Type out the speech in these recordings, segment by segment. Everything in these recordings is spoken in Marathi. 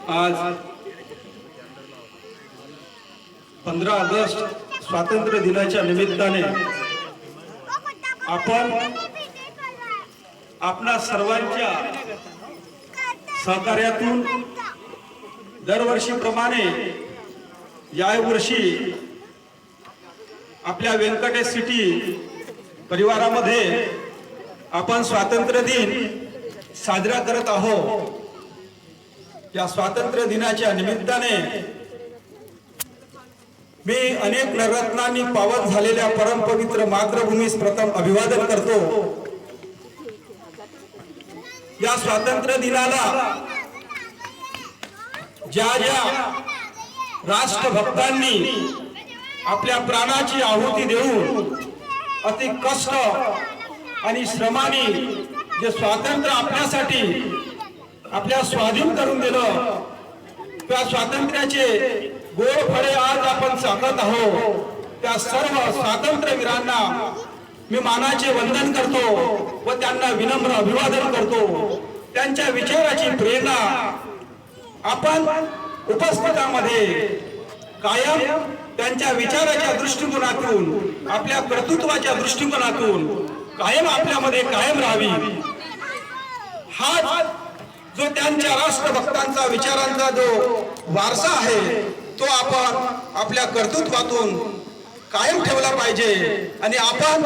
आज 15 ऑगस्ट स्वातंत्र्य दिनाच्या निमित्ताने आपण आपणा सर्वांच्या सहकार्यातून दरवर्षीप्रमाणे यावर्षी आपल्या व्यंकटेश सिटी परिवारामध्ये आपण स्वातंत्र्य दिन साजरा करत आहोत। या स्वातंत्र्य दिनाच्या निमित्ताने मी अनेक नररत्नांनी पावन झालेल्या परमपवित्र मातृभूमीस प्रथम अभिवादन करतो। या स्वातंत्र्य दिनाला ज्या ज्या राष्ट्रभक्तांनी आपल्या प्राणाची आहुती देऊन अति कष्ट आणि श्रमाने जे स्वातंत्र्य आपल्यासाठी आपल्या स्वाधीन करून दिलं, त्या स्वातंत्र्याचे गोड फळे आज आपण चाखत आहोत। त्या सर्व स्वातंत्र्यवीरांना मी मानाचे वंदन करतो व त्यांना विनम्र अभिवादन करतो। त्यांच्या विचाराची प्रेरणा आपण उपस्थितांमध्ये कायम त्यांच्या विचाराच्या दृष्टिकोनातून आपल्या कर्तृत्वाच्या दृष्टिकोनातून कायम आपल्यामध्ये कायम राहावी। हा जो त्यांच्या राष्ट्रभक्तांचा विचारांचा जो वारसा आहे तो आपण आपल्या कर्तृत्वातून कायम ठेवला पाहिजे आणि आपण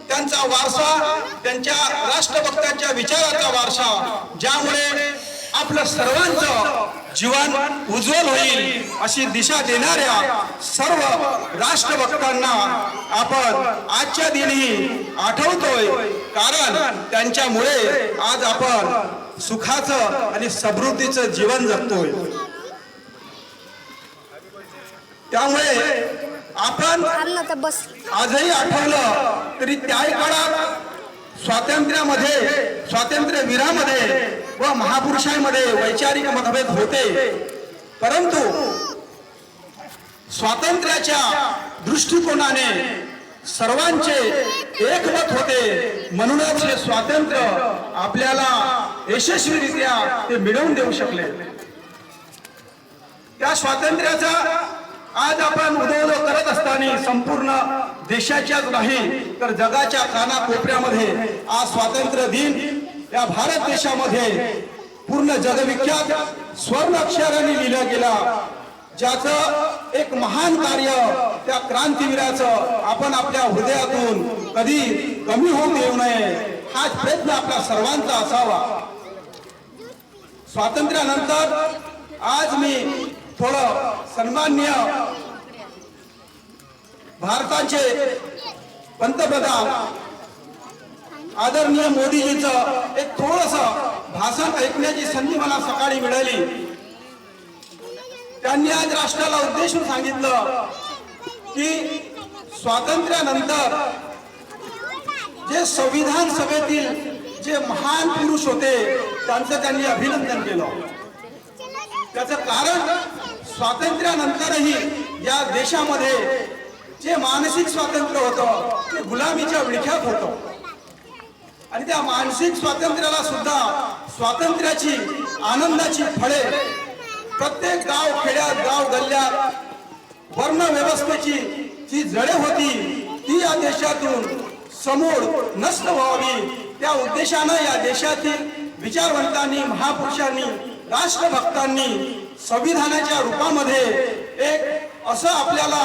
त्यांचा वारसा, त्यांच्या राष्ट्रभक्तांच्या विचाराचा वारसा, ज्यामुळे आपलं सर्वांचं जीवन उज्ज्वल होईल अशी दिशा देणाऱ्या सर्व राष्ट्रभक्तांना आपण आजच्या दिनी आठवतोय, कारण त्यांच्यामुळे आज आपण सुखाचं आणि समृद्धीचं जीवन जगतोय। त्यामुळे आपण आजही आठवलं तरी त्या काळात स्वातंत्र्यवीरामध्ये व महापुरुषांमध्ये वैचारिक मतभेद होते, परंतु स्वातंत्र्याच्या दृष्टिकोनाने सर्वांचे एकमत होते। म्हणूनच हे स्वातंत्र्य आपल्याला यशस्वीरित्या ते मिळवून देऊ शकले। त्या स्वातंत्र्याचा आज आपण उदय करत असताना संपूर्ण देशाच्याच नाही तर जगाच्या कानाकोपऱ्यामध्ये आज स्वातंत्र्य दिन या भारत देशामध्ये पूर्ण जगविख्यात स्वर्ण अक्षराने लिहिला गेला, ज्याचं एक महान कार्य त्या क्रांतीवीराचं आपण आपल्या हृदयातून कधी कमी होऊ देऊ नये हाच प्रयत्न आपला सर्वांचा असावा। स्वातंत्र्यानंतर आज मी थोडं सन्माननीय भारताचे पंतप्रधान आदरणीय मोदीजींचं एक थोडंसं भाषण ऐकण्याची संधी मला सकाळी मिळाली। त्यांनी आज राष्ट्राला उद्देशून सांगितलं की स्वातंत्र्यानंतर जे संविधान सभेतील जे महान पुरुष होते त्यांचं त्यांनी अभिनंदन केलं। त्याचं कारण स्वातंत्र्यानंतरही या देशामध्ये जे मानसिक स्वातंत्र्य होतं ते गुलामीच्या विळख्यात होतं आणि त्या मानसिक स्वातंत्र्याला सुद्धा स्वातंत्र्याची आनंदाची फळे प्रत्येक गाव खेड्यात गाव गल्ल्यात वर्ण व्यवस्थेची जी जळे होती ती या देशातून समूळ नष्ट व्हावी, त्या उद्देशानं या देशातील विचारवंतांनी, महापुरुषांनी, राष्ट्रभक्तांनी संविधानाच्या रूपामध्ये एक असं आपल्याला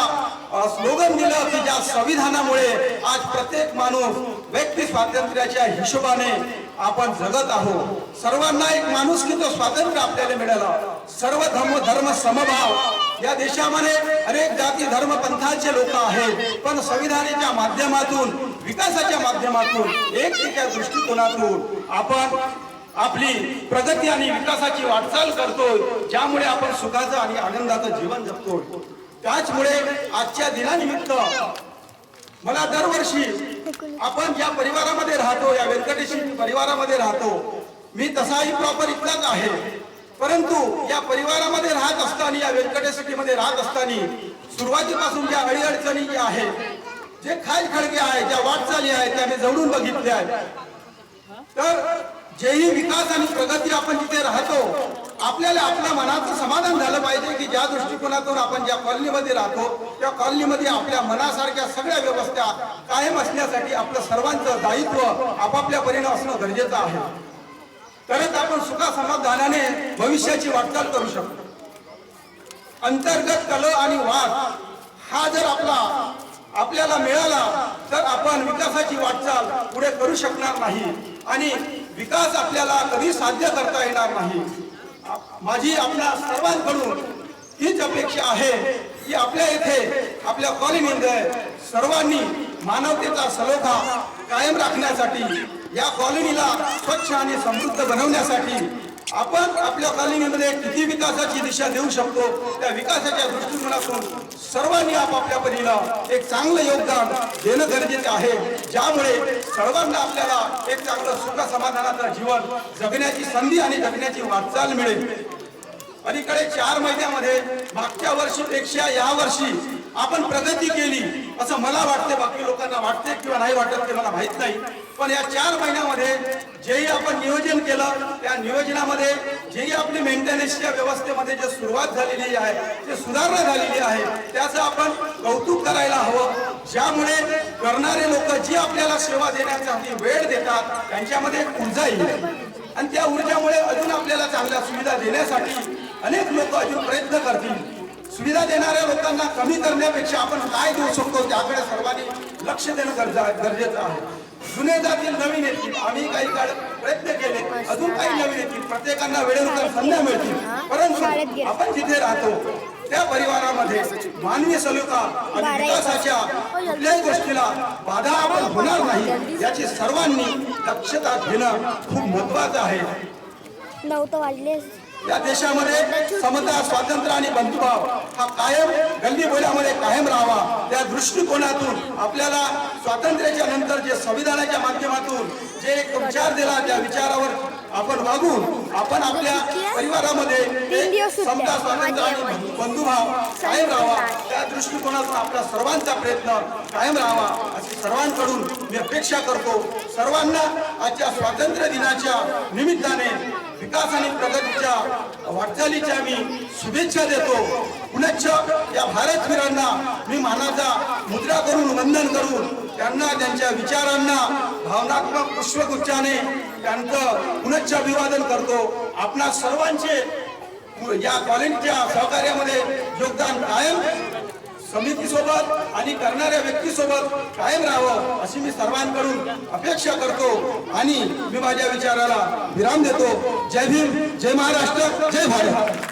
स्लोगन दिलं की ज्या संविधानामुळे आज प्रत्येक माणूस व्यक्ती स्वातंत्र्याच्या हिशोबाने आपण जगत आहोत। सर्वांना एक माणुसकीचं स्वातंत्र्य आपल्याला मिळालं। सर्व धर्म समभाव या देशामध्ये अनेक जाती धर्म पंथांचे लोक आहेत, पण संविधानाच्या माध्यमातून विकासाच्या माध्यमातून एकतेच्या दृष्टिकोनातून आपण आपली प्रगती आणि विकासाची वाटचाल करतोय, ज्यामुळे आपण सुखाचं आणि आनंदाचं जीवन जगतोय। त्याचमुळे आजच्या दिनानिमित्त मला दरवर्षी आपण या परिवारामध्ये राहतो, या व्यंकटेश परिवारामध्ये राहतो, मी तसाही प्रॉपर इथलाच आहे, परंतु या परिवारामध्ये राहत असताना, या व्यंकटेश सिटीमध्ये राहत असताना सुरुवातीपासून ज्या अडीअडचणी ज्या आहेत, जे खालखळगे आहेत, ज्या वाटचाली आहेत त्या मी जवळून बघितल्या आहेत। तर जेही विकास आणि प्रगती आपण जिथे राहतो आपल्याला आपल्या मनाचं समाधान झालं पाहिजे की ज्या दृष्टिकोनातून आपण ज्या कॉलनीमध्ये राहतो त्या कॉलनीमध्ये आपल्या मनासारख्या सगळ्या व्यवस्था कायम असण्यासाठी आपलं सर्वांचं दायित्व आपापल्या परीने असणं गरजेचं आहे. तरच आपण सुखा समाधानाने भविष्याची वाटचाल करू शकतो. अंतर्गत कल आणि वाद हा जर आपल्याला मिळाला तर आपण विकासाची वाटचाल पुढे करू शकणार नाही आणि विकास आपल्याला कधी साध्य करता येणार नाही. माझी आपल्या सर्वांकडून हीच अपेक्षा आहे की आपल्या इथे आपल्या कॉलनीमध्ये सर्वांनी मानवतेचा सलोखा कायम राखण्यासाठी या कॉलनीला स्वच्छ आणि समृद्ध बनवण्यासाठी आपण आपल्या कॉलनीमध्ये किती विकासाची दिशा देऊ शकतो त्या विकासाच्या दृष्टिकोनातून सर्वांनी आपापल्या परीनं एक चांगलं योगदान देणं गरजेचं आहे, ज्यामुळे सर्वांना आपल्याला एक चांगलं सुख समाधानाचं जीवन जगण्याची संधी आणि जगण्याची वाटचाल मिळेल. अलीकडे 4 महिन्यामध्ये मागच्या वर्षीपेक्षा या वर्षी आपण प्रगती केली असं मला वाटते. बाकी लोकांना वाटते किंवा नाही वाटत ते मला माहित नाही, पण या 4 महिन्यामध्ये जेही आपण नियोजन केलं त्या नियोजनामध्ये जेही आपली मेंटेनन्सच्या व्यवस्थेमध्ये जे सुरुवात झालेली आहे, जे सुधारणा झालेली आहे त्याचं आपण कौतुक करायला हवं. ज्यामुळे करणारे लोक जी आपल्याला सेवा देण्यासाठी वेळ देतात त्यांच्यामध्ये एक ऊर्जा येईल आणि त्या ऊर्जामुळे अजून आपल्याला चांगल्या सुविधा देण्यासाठी अनेक लोक अजून प्रयत्न करतील. सुविधा देणाऱ्या लोकांना कमी करण्यापेक्षा आपण काय देऊ शकतो त्याकडे सर्वांनी लक्ष देणं गरजेचं आहे. जुने जातील नवीन येतील. आम्ही काही काळ प्रयत्न केले, अजून काही नवीन येतील. प्रत्येकांना वेळेनुसार संधी मिळतील, परंतु आपण जिथे राहतो त्या परिवारामध्ये मानवी सलोखा आणि विकासाच्या कुठल्याही गोष्टीला बाधा आपण होणार नाही याची सर्वांनी दक्षता घेणं खूप महत्वाचं आहे. 9 तर वाजले. या देशामध्ये समता, स्वातंत्र्य आणि बंधुभाव हा कायम गल्ली बोळ्यामध्ये कायम राहावा त्या दृष्टिकोनातून आपल्याला स्वातंत्र्याच्या नंतर जे संविधानाच्या माध्यमातून जे एक विचार दिला त्या विचारावर आपण वागून आपण आपल्या परिवारामध्ये समता, स्वातंत्र्य आणि बंधुभाव कायम राहावा त्या दृष्टिकोनातून आपला सर्वांचा प्रयत्न कायम राहावा अशी सर्वांकडून मी अपेक्षा करतो. सर्वांना आजच्या स्वातंत्र्य दिनाच्या निमित्ताने विकास आणि प्रगतीच्या वाटचालीच्या मी शुभेच्छा देतो. पुनश्च या भारतवीरांना मी मानाचा मुद्रा करून वंदन करून त्यांना त्यांच्या विचारांना भावनात्मक पुष्पगुच्छाने त्यांचं पुनश्च अभिवादन करतो. आपणा सर्वांचे या कॉलनीच्या सहकार्यामध्ये योगदान कायम समितीसोबत आणि करणाऱ्या व्यक्तीसोबत कायम राहावं अशी मी सर्वांकडून अपेक्षा करतो आणि मी माझ्या विचाराला विराम देतो. जय भीम, जय महाराष्ट्र, जय भारत.